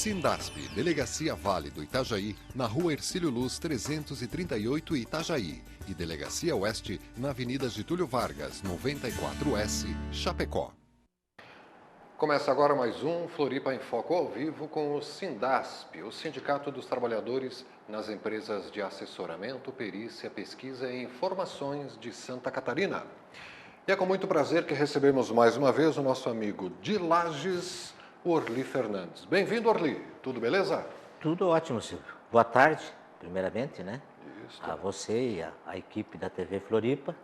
Sindasp, Delegacia Vale do Itajaí, na Rua Hercílio Luz 338 Itajaí. E Delegacia Oeste, na Avenida Getúlio Vargas, 94S, Chapecó. Começa agora mais um Floripa em Foco ao vivo com o Sindasp, o Sindicato dos Trabalhadores nas Empresas de Assessoramento, Perícia, Pesquisa e Informações de Santa Catarina. E é com muito prazer que recebemos mais uma vez o nosso amigo de Lages, Orli Fernandes. Bem-vindo, Orli. Tudo beleza? Tudo ótimo, Silvio. Boa tarde, primeiramente, né? Isso. A você e a equipe da TV Floripa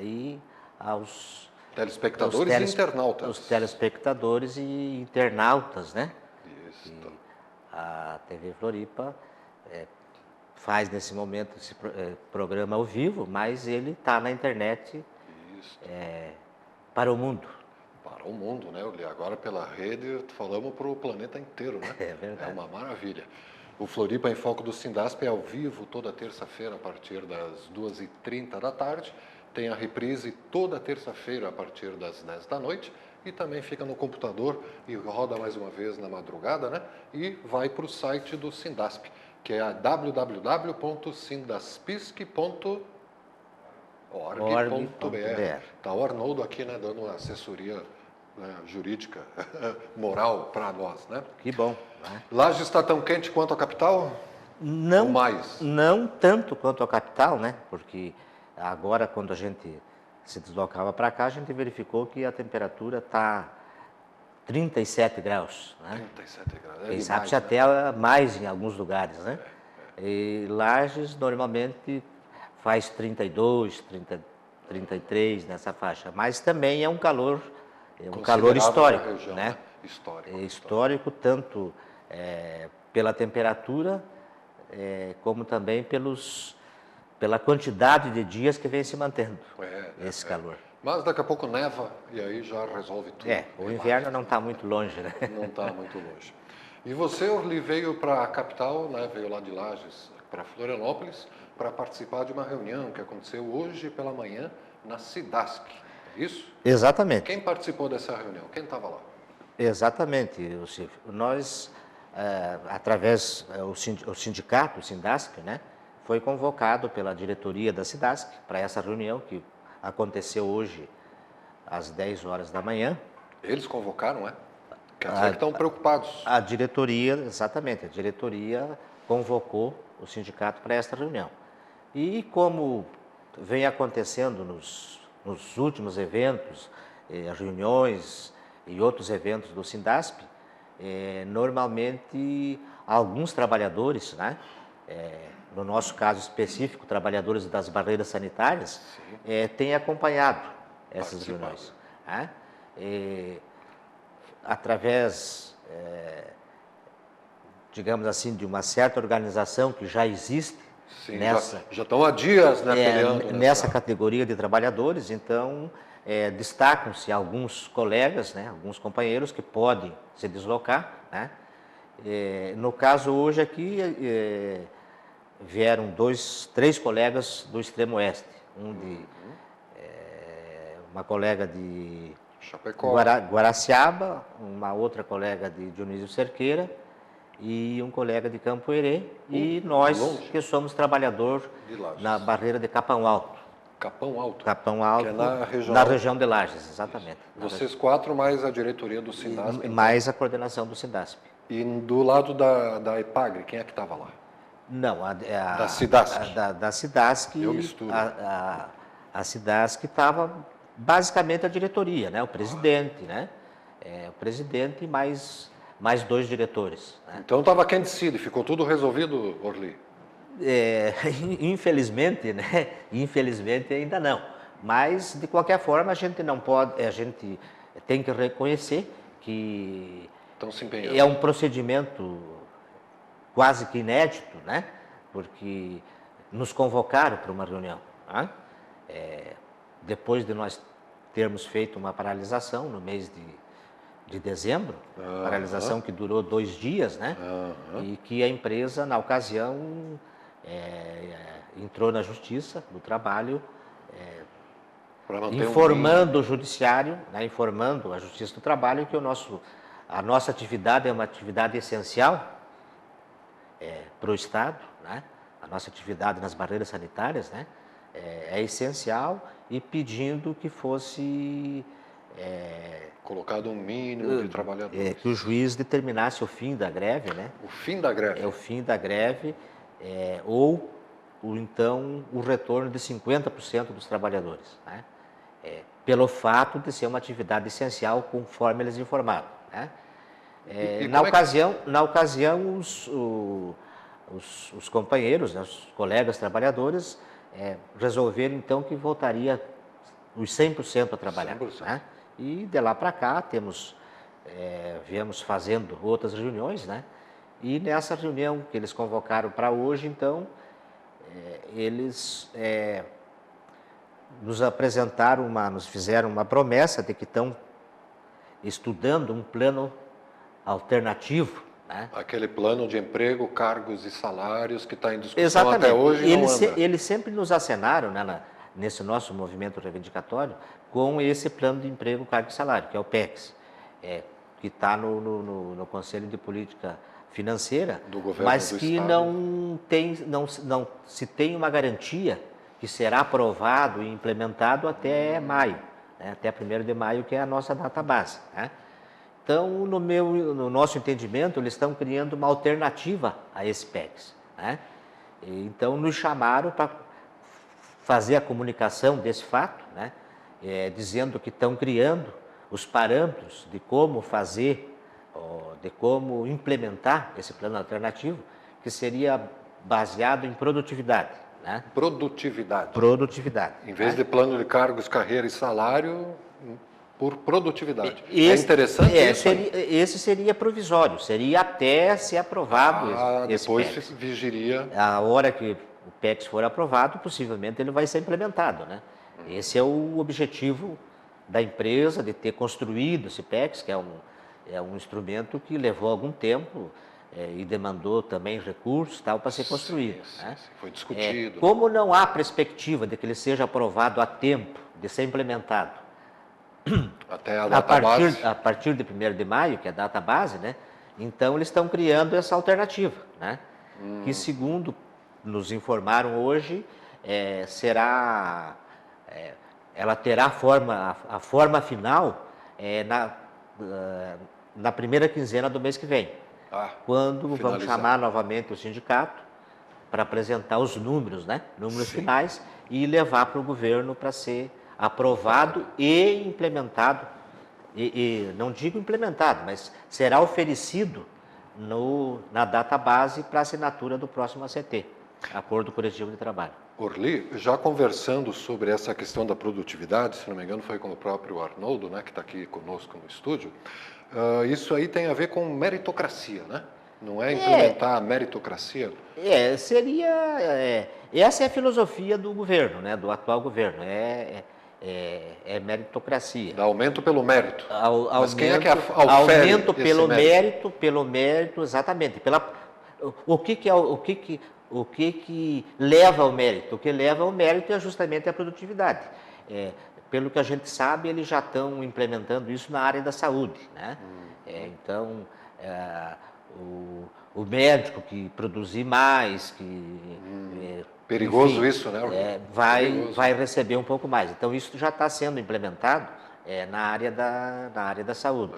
e aos telespectadores e internautas. Os telespectadores e internautas, né? Isso. E a TV Floripa faz nesse momento esse programa ao vivo, mas ele está na internet para o mundo. Para o mundo, né? Agora pela rede falamos para o planeta inteiro, né? É verdade. É uma maravilha. O Floripa em Foco do Sindasp é ao vivo toda terça-feira a partir das 2h30 da tarde. Tem a reprise toda terça-feira a partir das 10 da noite e também fica no computador e roda mais uma vez na madrugada, né? E vai para o site do Sindasp, que é www.sindaspisc.org.br. Está o Arnoldo aqui, né, dando uma assessoria, né, jurídica, moral para nós, né? Que bom. Né? Lages está tão quente quanto a capital? Não, ou mais? Não tanto quanto a capital, né? Porque agora, quando a gente se deslocava para cá, a gente verificou que a temperatura está 37 graus. Né? 37 graus. Quem sabe se até mais em alguns lugares, né? E Lages normalmente faz 32, 33 nessa faixa, mas também é um calor histórico, região, né? Histórico, tanto pela temperatura como também pela quantidade de dias que vem se mantendo esse calor. Mas daqui a pouco neva e aí já resolve tudo. O inverno não está muito longe, né? Não está muito longe. E você, Orli, veio para a capital, né? Veio lá de Lages para Florianópolis para participar de uma reunião que aconteceu hoje pela manhã na Cidasc, é isso? Exatamente. Quem participou dessa reunião? Quem estava lá? Exatamente, Silvio. Nós, através o sindicato, o Sindasp, né, foi convocado pela diretoria da Cidasc para essa reunião que aconteceu hoje às 10 horas da manhã. Eles convocaram, é? Quer dizer que estão preocupados. A diretoria, exatamente, a diretoria convocou o sindicato para esta reunião. E como vem acontecendo nos últimos eventos, reuniões e outros eventos do Sindasp, normalmente alguns trabalhadores, né, no nosso caso específico, trabalhadores das barreiras sanitárias, têm acompanhado essas reuniões. Né? Através, digamos assim, de uma certa organização que já existe. Sim, já estão há dias, né, peleando nessa categoria de trabalhadores, então destacam-se alguns colegas, né, alguns companheiros que podem se deslocar. Né? No caso hoje aqui vieram 3 colegas do extremo oeste, uma colega de Chapecó, Guaraciaba, uma outra colega de Dionísio Cerqueira e um colega de Campo Herê, e nós que somos trabalhadores na barreira de Capão Alto. Capão Alto? Capão Alto, que é na região de Lages, exatamente. Vocês 4 mais a diretoria do Sindasp? Mais a coordenação do Sindasp. E do lado da EPAGRE, quem é que estava lá? Não, da Cidasc. Da Cidasc. Eu misturo. A Cidasc estava basicamente a diretoria, né? O presidente, né? O presidente e mais 2 diretores. Né? Então estava quem decide, ficou tudo resolvido, Orli? Infelizmente, né? Infelizmente ainda não. Mas de qualquer forma a gente não pode, a gente tem que reconhecer que é um procedimento quase que inédito, né? Porque nos convocaram para uma reunião. Né? Depois de nós termos feito uma paralisação no mês de dezembro, paralisação que durou 2 dias, né? E que a empresa, na ocasião, entrou na Justiça do Trabalho, informando o Judiciário, né? Informando a Justiça do Trabalho que o nosso a nossa atividade é uma atividade essencial para o Estado, né? A nossa atividade nas barreiras sanitárias, né? É essencial, e pedindo que fosse colocado um mínimo de trabalhadores. Que o juiz determinasse o fim da greve, né? O fim da greve. O fim da greve, ou então o retorno de 50% dos trabalhadores, né? Pelo fato de ser uma atividade essencial, conforme eles informaram, né? Na ocasião, os companheiros, né, os colegas trabalhadores, resolveram então que voltaria os 100% a trabalhar. 100%. Né? E de lá para cá viemos fazendo outras reuniões, né? E nessa reunião que eles convocaram para hoje, então, eles nos apresentaram, nos fizeram uma promessa de que estão estudando um plano alternativo, né? Aquele plano de emprego, cargos e salários que está em discussão. Exatamente. Até hoje não anda. Eles sempre nos acenaram, né, nesse nosso movimento reivindicatório, com esse plano de emprego, cargo e salário, que é o PEX, que está no Conselho de Política Financeira, do governo mas do que Estado. não se tem uma garantia que será aprovado e implementado até maio, né, até 1º de maio, que é a nossa data base, né? Então, no nosso entendimento, eles estão criando uma alternativa a esse PEX, né? Então, nos chamaram para fazer a comunicação desse fato, né? Dizendo que estão criando os parâmetros de como fazer, de como implementar esse plano alternativo, que seria baseado em produtividade, né? Produtividade. Produtividade. Em vez de plano de cargos, carreira e salário, por produtividade. Interessante isso? Esse seria provisório, seria até ser aprovado esse depois PEX. vigiria. A hora que o PEX for aprovado, possivelmente ele vai ser implementado, né? Esse é o objetivo da empresa, de ter construído esse PEX, que é um instrumento que levou algum tempo e demandou também recursos para ser construído. Né? Foi discutido. Como não há perspectiva de que ele seja aprovado a tempo de ser implementado, até a data base. A partir de 1º de maio, que é a data base, né? Então eles estão criando essa alternativa, né? Que, segundo nos informaram hoje, ela terá a forma final na primeira quinzena do mês que vem, quando vamos chamar novamente o sindicato para apresentar os números, né? Números finais, e levar para o governo para ser aprovado e implementado, e não digo implementado, mas será oferecido na data base para assinatura do próximo ACT, Acordo Coletivo de Trabalho. Orly, já conversando sobre essa questão da produtividade, se não me engano foi com o próprio Arnoldo, né, que está aqui conosco no estúdio, isso aí tem a ver com meritocracia, né? Não é implementar a meritocracia? Essa é a filosofia do governo, né, do atual governo, meritocracia. Dá aumento pelo mérito. Mas quem é que aumento pelo mérito, exatamente. O que leva ao mérito? O que leva ao mérito é justamente a produtividade. Pelo que a gente sabe, eles já estão implementando isso na área da saúde, né? Então, o médico que produzir mais, perigoso, enfim, isso, né? Vai receber um pouco mais. Então, isso já está sendo implementado na área da saúde.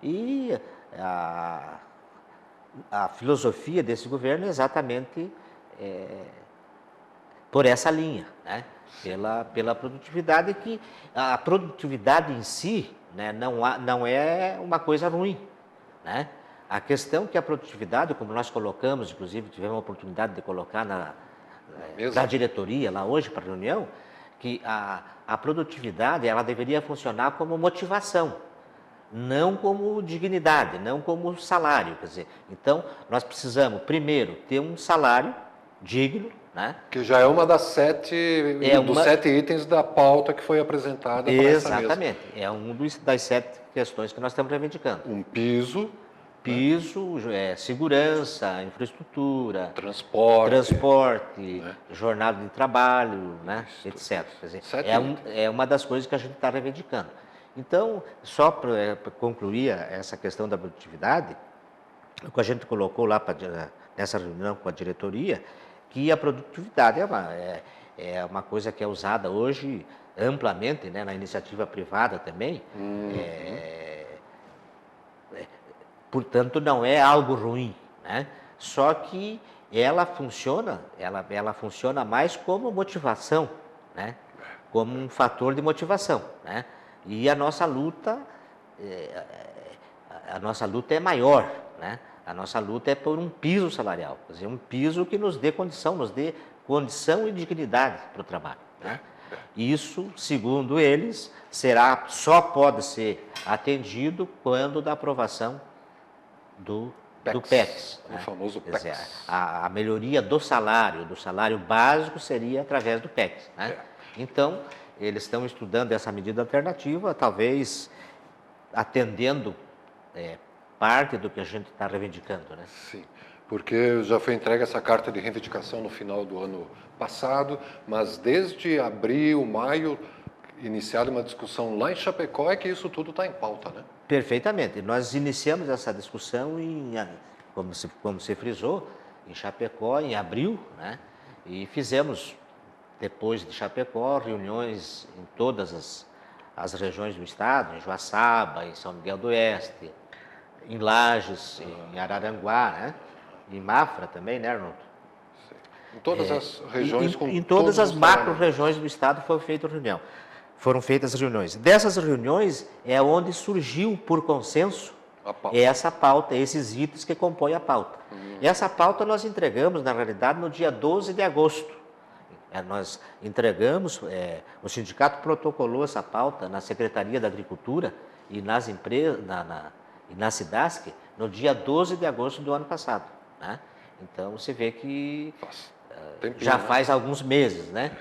E a filosofia desse governo é exatamente por essa linha, né? Pela produtividade, que a produtividade em si, né, não é uma coisa ruim, né? A questão que a produtividade, como nós colocamos, inclusive tivemos a oportunidade de colocar da diretoria lá hoje para a reunião, que a produtividade ela deveria funcionar como motivação, não como dignidade, não como salário. Quer dizer, então, nós precisamos, primeiro, ter um salário digno, né? Que já é uma das 7 itens da pauta que foi apresentada para essa mesa. Exatamente, é das 7 questões que nós estamos reivindicando. Um piso, segurança, infraestrutura, transporte, né? Jornada de trabalho, né? Etc. Quer dizer, é uma das coisas que a gente está reivindicando. Então, só para concluir essa questão da produtividade, o que a gente colocou lá nessa reunião com a diretoria, que a produtividade é uma coisa que é usada hoje amplamente, né, na iniciativa privada também. Portanto, não é algo ruim, né? Só que ela funciona mais como motivação, né? Como um fator de motivação, né? E a nossa luta é maior, né? A nossa luta é por um piso salarial, quer dizer, um piso que nos dê condição e dignidade para o trabalho, né? Isso, segundo eles, só pode ser atendido quando da aprovação do PEX, o né? famoso PEX. Quer dizer, a melhoria do salário básico seria através do PEX, né? Então, eles estão estudando essa medida alternativa, talvez atendendo parte do que a gente está reivindicando, né? Sim, porque já foi entregue essa carta de reivindicação no final do ano passado, mas desde abril, maio, iniciada uma discussão lá em Chapecó, é que isso tudo está em pauta, né? Perfeitamente. Nós iniciamos essa discussão, como se frisou, em Chapecó, em abril, né? E fizemos, depois de Chapecó, reuniões em todas as regiões do estado, em Joaçaba, em São Miguel do Oeste, em Lages, em Araranguá, né? Em Mafra também, né, Arnoldo? Sim. Em todas as regiões, em todas as macro-regiões do estado foram feitas reuniões. Dessas reuniões é onde surgiu, por consenso, essa pauta, esses itens que compõem a pauta. Essa pauta nós entregamos, na realidade, no dia 12 de agosto. Nós entregamos, o sindicato protocolou essa pauta na Secretaria da Agricultura e nas empresas, e na SIDASC, no dia 12 de agosto do ano passado, né? Então, você vê que já faz alguns meses, né?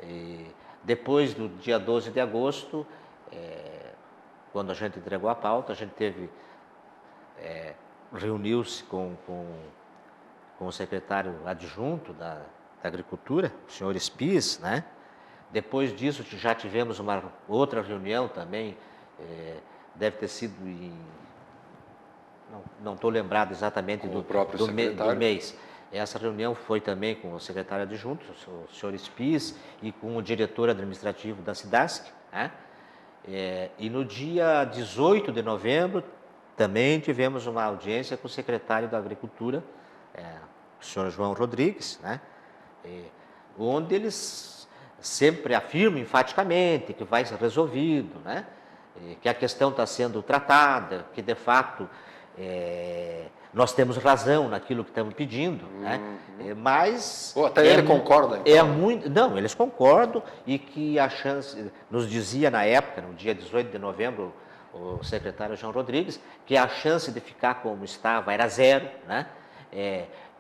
E depois do dia 12 de agosto, quando a gente entregou a pauta, a gente reuniu-se com o secretário adjunto da Agricultura, o senhor Spies, né? Depois disso, já tivemos uma outra reunião também, deve ter sido não estou lembrado exatamente do mês. Essa reunião foi também com o secretário adjunto, o senhor Spies, e com o diretor administrativo da SIDASC, né? E no dia 18 de novembro também tivemos uma audiência com o secretário da Agricultura, o senhor João Rodrigues, né? Onde eles sempre afirmam enfaticamente que vai ser resolvido, né? Que a questão está sendo tratada, que de fato nós temos razão naquilo que estamos pedindo, né? Mas até ele concorda, então. Não, eles concordam, e que a chance, nos dizia na época, no dia 18 de novembro, o secretário João Rodrigues, que a chance de ficar como estava era zero, né?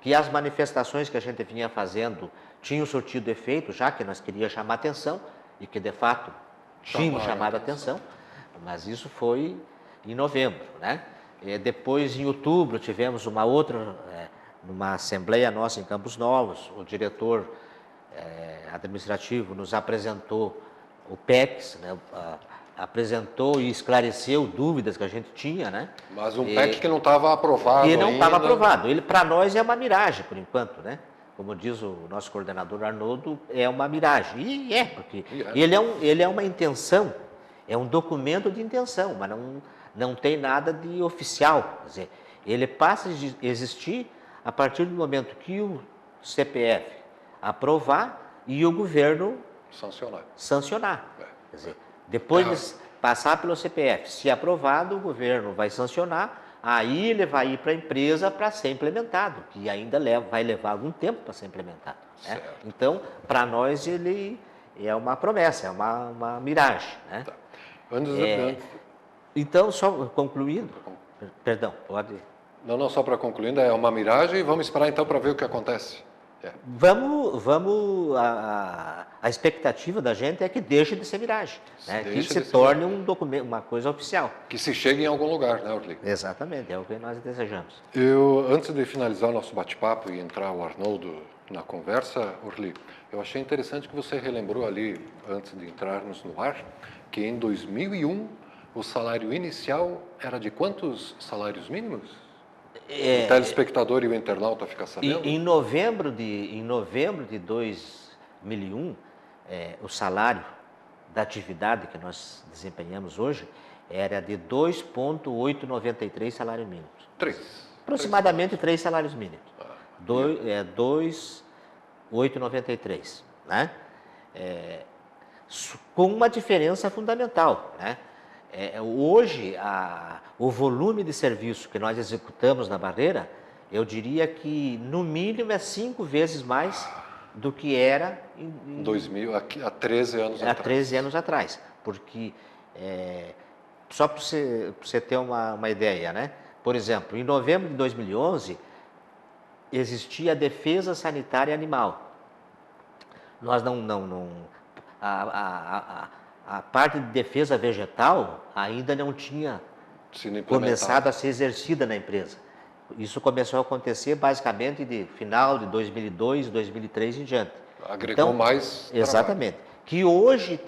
Que as manifestações que a gente vinha fazendo tinham surtido efeito, já que nós queríamos chamar atenção, e que de fato tínhamos chamado atenção, mas isso foi em novembro, né? Depois, em outubro, tivemos uma outra, numa assembleia nossa em Campos Novos, o diretor administrativo nos apresentou o PEX, né? Apresentou e esclareceu dúvidas que a gente tinha, né? Mas um PEC que não estava aprovado ainda. Que não estava aprovado. Ele, para nós, é uma miragem, por enquanto, né? Como diz o nosso coordenador Arnoldo, é uma miragem. E porque ele é uma intenção, é um documento de intenção, mas não tem nada de oficial. Quer dizer, ele passa a existir a partir do momento que o CPF aprovar e o governo sancionar. Quer dizer, depois de passar pelo CPF, se aprovado, o governo vai sancionar, aí ele vai ir para a empresa para ser implementado, que ainda vai levar algum tempo para ser implementado, né? Então, para nós, ele é uma promessa, é uma miragem, né? Tá. Então, só concluindo, perdão, pode... Não, só para concluindo, é uma miragem, e vamos esperar então para ver o que acontece. A expectativa da gente é que deixe de ser miragem, né? Que se torne um documento, uma coisa oficial. Que se chegue em algum lugar, né, Orli? Exatamente, é o que nós desejamos. Antes de finalizar o nosso bate-papo e entrar o Arnoldo na conversa, Orli, eu achei interessante que você relembrou ali, antes de entrarmos no ar, que em 2001 o salário inicial era de quantos salários mínimos? O telespectador e o internauta ficam sabendo? Em novembro de 2001, o salário da atividade que nós desempenhamos hoje era de 2,893 salários mínimos. Aproximadamente 3 salários mínimos. 2,893, né? Com uma diferença fundamental, né? Hoje, o volume de serviço que nós executamos na barreira, eu diria que, no mínimo, é 5 vezes mais do que era em 2000, há 13 anos atrás. Há 13 anos atrás, porque, só para você ter uma ideia, né? Por exemplo, em novembro de 2011, existia a defesa sanitária animal. Nós a parte de defesa vegetal ainda não tinha começado a ser exercida na empresa. Isso começou a acontecer basicamente de final de 2002, 2003 em diante. Agregou então, mais exatamente. Trabalho. Que hoje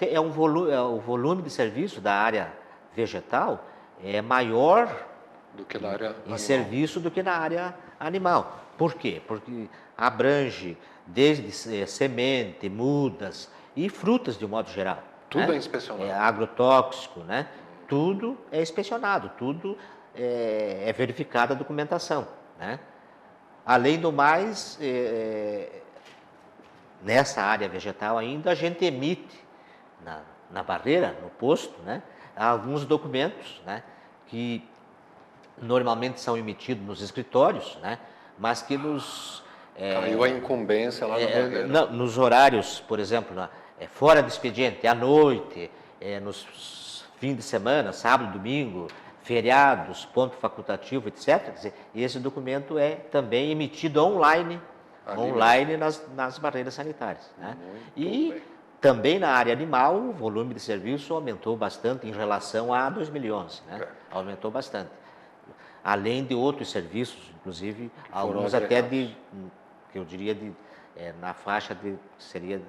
o volume de serviço da área vegetal é maior do que na área em serviço do que na área animal. Por quê? Porque abrange desde semente, mudas e frutas de um modo geral. Tudo é inspecionado. Agrotóxico, né? Tudo é inspecionado, tudo é verificada a documentação, né? Além do mais, nessa área vegetal ainda a gente emite na barreira, no posto, né, alguns documentos, né, que normalmente são emitidos nos escritórios, né, mas que nos... Caiu a incumbência lá na barreira. Nos horários, por exemplo, fora do expediente, à noite, nos fins de semana, sábado, domingo, feriados, ponto facultativo, etc. Quer dizer, e esse documento é também emitido online nas barreiras sanitárias, né? E também na área animal, o volume de serviço aumentou bastante em relação a 2011, né? Aumentou bastante. Além de outros serviços, inclusive, alguns até que eu diria na faixa seria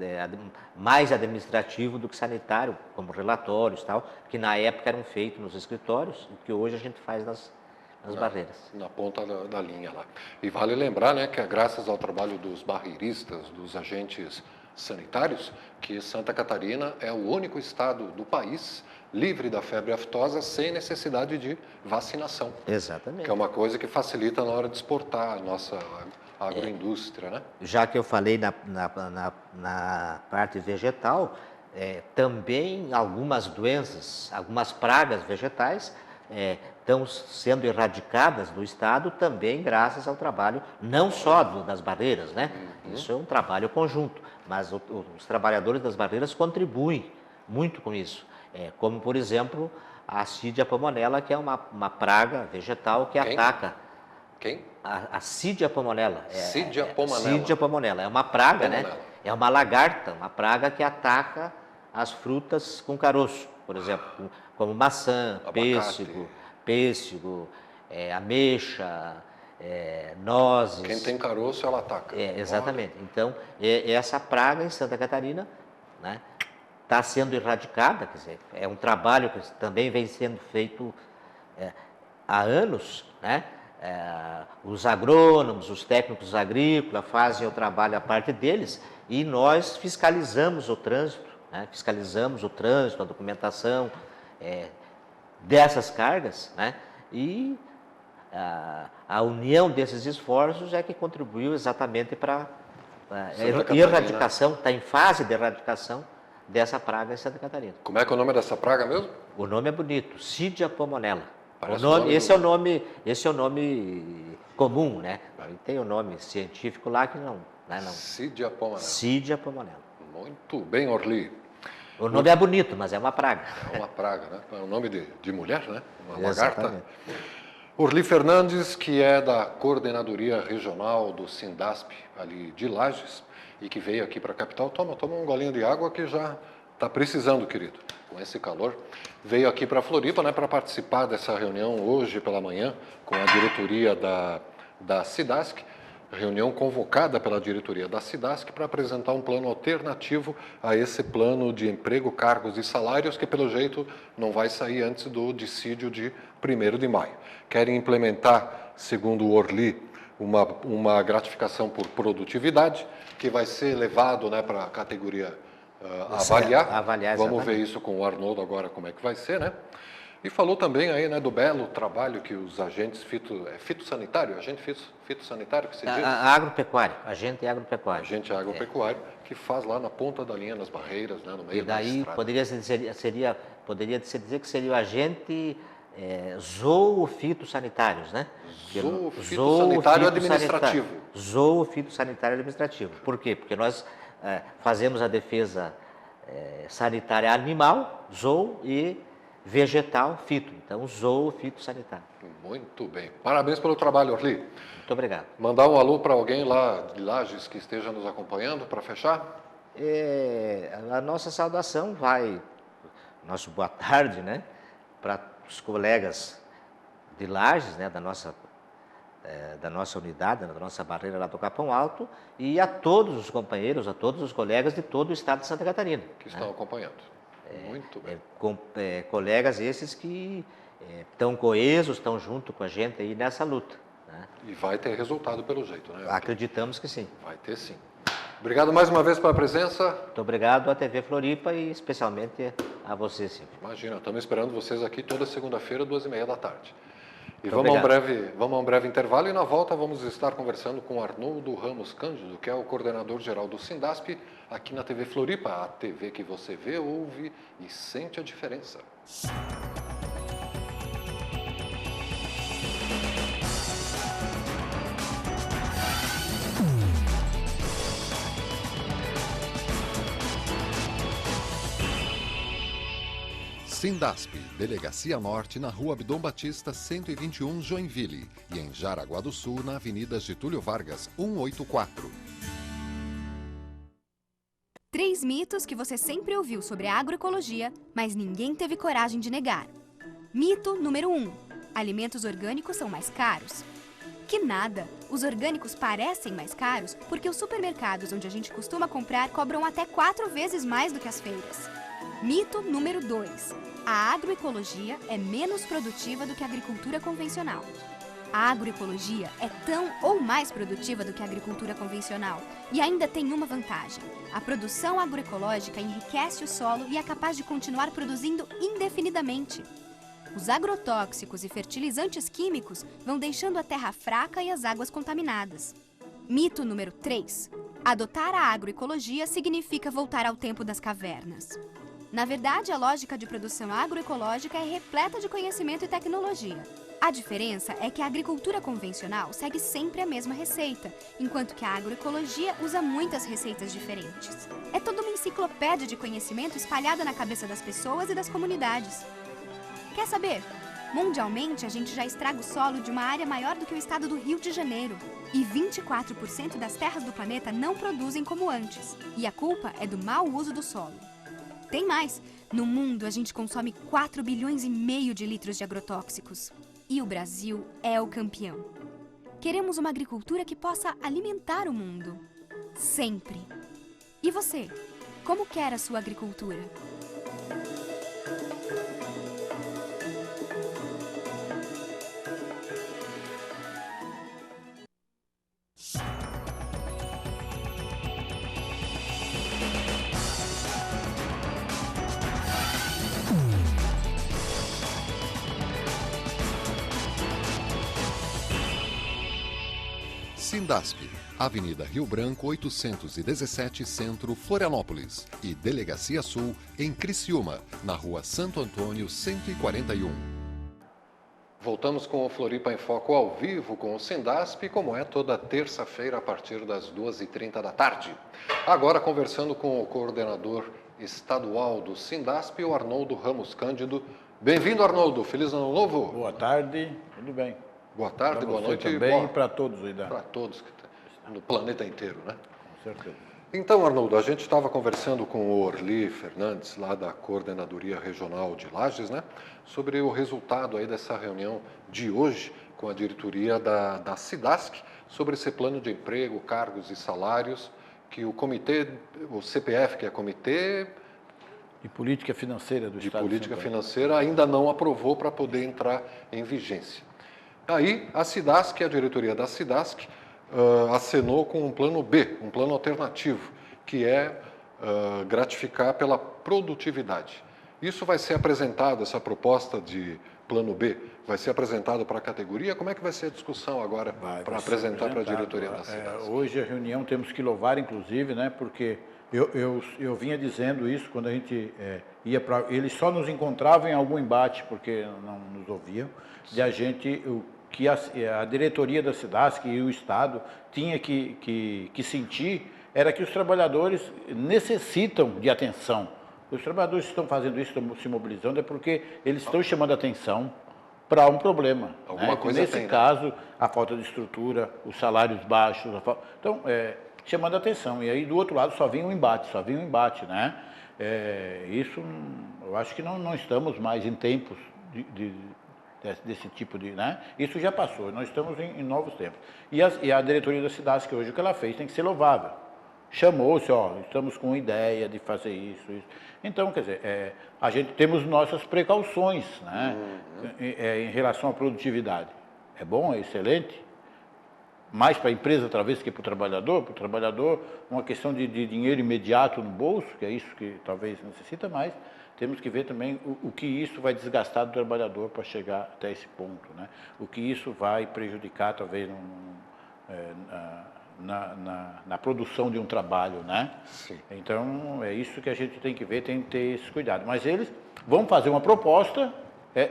mais administrativo do que sanitário, como relatórios e tal, que na época eram feitos nos escritórios, e que hoje a gente faz nas barreiras. Na ponta da linha lá. E vale lembrar, né, que é graças ao trabalho dos barreiristas, dos agentes sanitários, que Santa Catarina é o único estado do país livre da febre aftosa sem necessidade de vacinação. Exatamente. Que é uma coisa que facilita na hora de exportar a nossa agroindústria, né? Já que eu falei na parte vegetal, também algumas doenças, algumas pragas vegetais estão sendo erradicadas do estado também graças ao trabalho, não só das barreiras, né? Isso é um trabalho conjunto, mas os trabalhadores das barreiras contribuem muito com isso. Como, por exemplo, a Ascidia pomonella, que é uma praga vegetal que ataca... Quem? A Ascidia pomonella. Ascidia pomonella. Ascidia pomonella. É uma praga, né? É uma lagarta, uma praga que ataca as frutas com caroço, por exemplo, como maçã, pêssego, ameixa, nozes. Quem tem caroço, ela ataca. Exatamente. Então, essa praga em Santa Catarina, né, está sendo erradicada, quer dizer, é um trabalho que também vem sendo feito há anos, né? Os agrônomos, os técnicos agrícolas fazem o trabalho à parte deles e nós fiscalizamos o trânsito, né? A documentação dessas cargas, né? E a união desses esforços é que contribuiu exatamente para a erradicação, está em fase de erradicação dessa praga em Santa Catarina. Como é que é o nome dessa praga mesmo? O nome é bonito, Ascidia pomonella. Esse é o nome comum, né? Tem o nome científico lá que não. Ascidia pomonella. Ascidia pomonella. Muito bem, Orly. O nome é bonito, mas é uma praga. É uma praga, né? É um nome de mulher, né? Uma lagarta. Orly Fernandes, que é da Coordenadoria Regional do Sindasp, ali de Lages, e que veio aqui para a capital. Toma um golinho de água que já está precisando, querido, com esse calor. Veio aqui para Floripa, né, para participar dessa reunião hoje pela manhã com a diretoria da SIDASC, reunião convocada pela diretoria da SIDASC para apresentar um plano alternativo a esse plano de emprego, cargos e salários, que pelo jeito não vai sair antes do dissídio de 1º de maio. Querem implementar, segundo o Orly, uma gratificação por produtividade, que vai ser levado, né, para a categoria avaliar. Vamos ver isso com o Arnoldo agora, como é que vai ser, né? E falou também aí, né, do belo trabalho que os agentes fitossanitário, agente fitossanitário que se diz? Agropecuário, agente agropecuário. Agente agropecuário, que faz lá na ponta da linha, nas barreiras, né, no meio da estrada. E daí poderia se dizer que seria o agente zoofitossanitários, né? Zoofitossanitário administrativo. Zoofitossanitário administrativo. Por quê? Porque nós fazemos a defesa sanitária animal, zoo, e vegetal, fito. Então, zoofitossanitário. Muito bem. Parabéns pelo trabalho, Orly. Muito obrigado. Mandar um alô para alguém lá de Lages que esteja nos acompanhando para fechar? A nossa saudação vai, nosso boa tarde, né, para os colegas de Lages, né, da nossa unidade, da nossa barreira lá do Capão Alto, e a todos os companheiros, a todos os colegas de todo o estado de Santa Catarina. Que estão acompanhando. Muito bem. Colegas esses que estão coesos, estão junto com a gente aí nessa luta. Né? E vai ter resultado pelo jeito, né? Acreditamos que sim. Vai ter sim. Obrigado mais uma vez pela presença. Muito obrigado à TV Floripa e especialmente a você, Silvio. Imagina, estamos esperando vocês aqui toda segunda-feira, 2h30 da tarde. E vamos a um breve intervalo, e na volta vamos estar conversando com Arnoldo Ramos Cândido, que é o coordenador-geral do Sindasp, aqui na TV Floripa, a TV que você vê, ouve e sente a diferença. Sindasp, Delegacia Norte, na Rua Abdom Batista, 121, Joinville, e em Jaraguá do Sul, na Avenida Getúlio Vargas, 184. 3 mitos que você sempre ouviu sobre a agroecologia, mas ninguém teve coragem de negar. Mito número 1. Alimentos orgânicos são mais caros. Que nada! Os orgânicos parecem mais caros porque os supermercados onde a gente costuma comprar cobram até 4 vezes mais do que as feiras. Mito número 2. A agroecologia é menos produtiva do que a agricultura convencional. A agroecologia é tão ou mais produtiva do que a agricultura convencional e ainda tem uma vantagem. A produção agroecológica enriquece o solo e é capaz de continuar produzindo indefinidamente. Os agrotóxicos e fertilizantes químicos vão deixando a terra fraca e as águas contaminadas. Mito número 3. Adotar a agroecologia significa voltar ao tempo das cavernas. Na verdade, a lógica de produção agroecológica é repleta de conhecimento e tecnologia. A diferença é que a agricultura convencional segue sempre a mesma receita, enquanto que a agroecologia usa muitas receitas diferentes. É toda uma enciclopédia de conhecimento espalhada na cabeça das pessoas e das comunidades. Quer saber? Mundialmente, a gente já estraga o solo de uma área maior do que o estado do Rio de Janeiro. E 24% das terras do planeta não produzem como antes. E a culpa é do mau uso do solo. Tem mais. No mundo, a gente consome 4,5 bilhões de litros de agrotóxicos. E o Brasil é o campeão. Queremos uma agricultura que possa alimentar o mundo. Sempre. E você? Como quer a sua agricultura? Sindasp, Avenida Rio Branco, 817, Centro, Florianópolis, e Delegacia Sul, em Criciúma, na Rua Santo Antônio, 141. Voltamos com o Floripa em Foco ao vivo com o Sindasp, como é toda terça-feira a partir das 2h30 da tarde. Agora conversando com o coordenador estadual do Sindasp, o Arnoldo Ramos Cândido. Bem-vindo, Arnoldo. Feliz Ano Novo. Boa tarde, tudo bem. Boa tarde, boa noite. Também para todos aí. Para todos, no planeta inteiro, né? Com certeza. Então, Arnoldo, a gente estava conversando com o Orly Fernandes, lá da Coordenadoria Regional de Lages, né? Sobre o resultado aí dessa reunião de hoje com a diretoria da SIDASC sobre esse plano de emprego, cargos e salários que o comitê, o CPF, que é Comitê de Política Financeira do de Estado Política de São Paulo, Financeira, ainda não aprovou para poder entrar em vigência. Aí a SIDASC, a diretoria da SIDASC, acenou com um plano B, um plano alternativo, que é gratificar pela produtividade. Isso vai ser apresentado, essa proposta de plano B, vai ser apresentado para a categoria? Como é que vai ser a discussão agora para apresentar para a diretoria da SIDASC? Hoje a reunião temos que louvar, inclusive, né, porque eu vinha dizendo isso quando a gente ia para... Eles só nos encontravam em algum embate, porque não nos ouviam, e a gente... que a diretoria da SIDASC e o Estado tinha que sentir era que os trabalhadores necessitam de atenção. Os trabalhadores que estão fazendo isso, estão se mobilizando, é porque eles estão chamando a atenção para um problema. Alguma coisa nesse tem, caso, a falta de estrutura, os salários baixos, então, chamando a atenção. E aí, do outro lado, só vinha um embate, né? Isso, eu acho que não estamos mais em tempos desse tipo de... né? Isso já passou, nós estamos em novos tempos. E a diretoria da SIDASC, que hoje o que ela fez tem que ser louvável. Chamou-se, estamos com ideia de fazer isso. Então, quer dizer, a gente temos nossas precauções, né? Em relação à produtividade. É bom, é excelente, mais para a empresa, talvez, que para o trabalhador, uma questão de dinheiro imediato no bolso, que é isso que talvez necessita mais. Temos que ver também o que isso vai desgastar do trabalhador para chegar até esse ponto, né? O que isso vai prejudicar, talvez, na produção de um trabalho, né? Sim. Então, é isso que a gente tem que ver, tem que ter esse cuidado. Mas eles vão fazer uma proposta,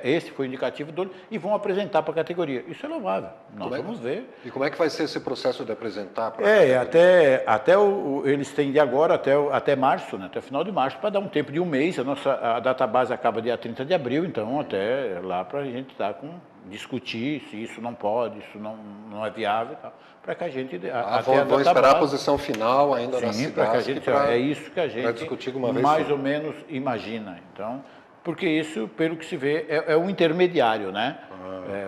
esse foi o indicativo e vão apresentar para a categoria. Isso é louvável, nós vamos ver. E como é que vai ser esse processo de apresentar para a categoria? Eles têm de agora até março, né? Até o final de março, para dar um tempo de um mês. A database acaba dia 30 de abril, então até lá para a gente estar discutir se isso não pode, isso não é viável, para que a gente... vão esperar a posição final ainda na SIDASC é isso que a gente discutir uma vez mais ou menos imagina. Então, porque isso, pelo que se vê, é um intermediário, né?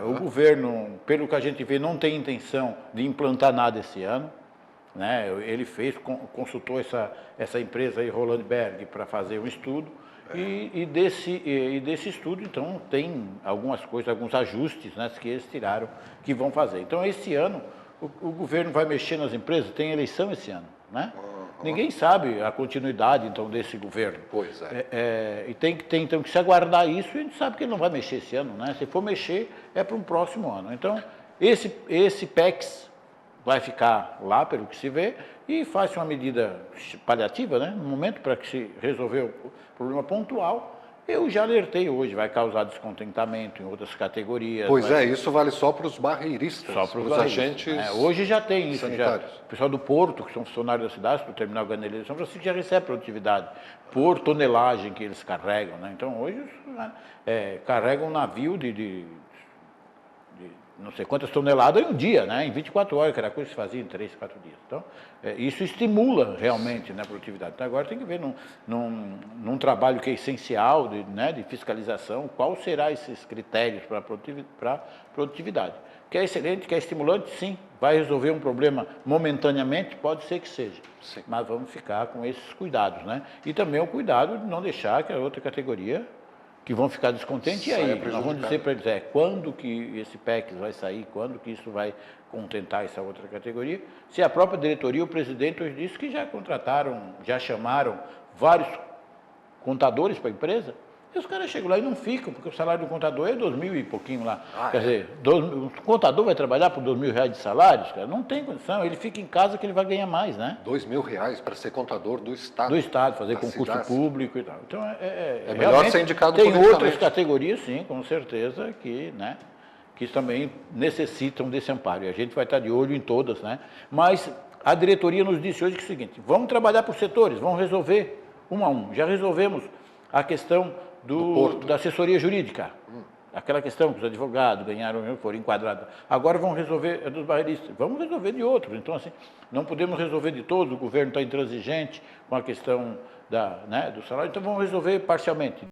O governo, pelo que a gente vê, não tem intenção de implantar nada esse ano, né? Ele consultou essa empresa aí, Roland Berg, para fazer um estudo, e desse estudo, então, tem algumas coisas, alguns ajustes, né, que eles tiraram, que vão fazer. Então, esse ano, o governo vai mexer nas empresas, tem eleição esse ano, né? Ninguém sabe a continuidade, então, desse governo. Pois é. E tem então que se aguardar isso, e a gente sabe que ele não vai mexer esse ano, né? Se for mexer, é para um próximo ano. Então, esse PEX vai ficar lá, pelo que se vê, e faz uma medida paliativa, né? No momento, para que se resolver o problema pontual. Eu já alertei hoje, vai causar descontentamento em outras categorias. Pois isso vale só para os barreiristas, só para os agentes. Hoje já tem isso. O pessoal do Porto, que são funcionários da cidade, do Terminal Ganeleiro de São Francisco, já recebe produtividade por tonelagem que eles carregam, né? Então, hoje, carregam um navio de não sei quantas toneladas em um dia, né? Em 24 horas, que era coisa que se fazia em 3, 4 dias. Então, isso estimula realmente, né, a produtividade. Então, agora tem que ver num trabalho que é essencial de fiscalização, qual serão esses critérios para produtividade. Que é excelente, que é estimulante, sim. Vai resolver um problema momentaneamente? Pode ser que seja. Sim. Mas vamos ficar com esses cuidados, né? E também o cuidado de não deixar que a outra categoria que vão ficar descontentes, e aí nós vamos dizer para eles, quando que esse PEC vai sair, quando que isso vai contentar essa outra categoria, se a própria diretoria, o presidente hoje disse que já já chamaram vários contadores para a empresa, e os caras chegam lá e não ficam, porque o salário do contador é 2.000 e pouquinho lá. Quer dizer, o contador vai trabalhar por R$2.000 de salários, cara? Não tem condição, ele fica em casa que ele vai ganhar mais, né? R$2.000 para ser contador do Estado. Do Estado, fazer concurso público e tal. Então, é melhor ser indicado politicamente. Tem outras categorias, sim, com certeza, que também necessitam desse amparo. E a gente vai estar de olho em todas, né? Mas a diretoria nos disse hoje que é o seguinte, vamos trabalhar por setores, vamos resolver um a um. Já resolvemos a questão da assessoria jurídica. Aquela questão que os advogados ganharam, foram enquadrados. Agora vão resolver a dos barreiristas. Vamos resolver de outros. Então, assim, não podemos resolver de todos. O governo está intransigente com a questão do salário, então vamos resolver parcialmente.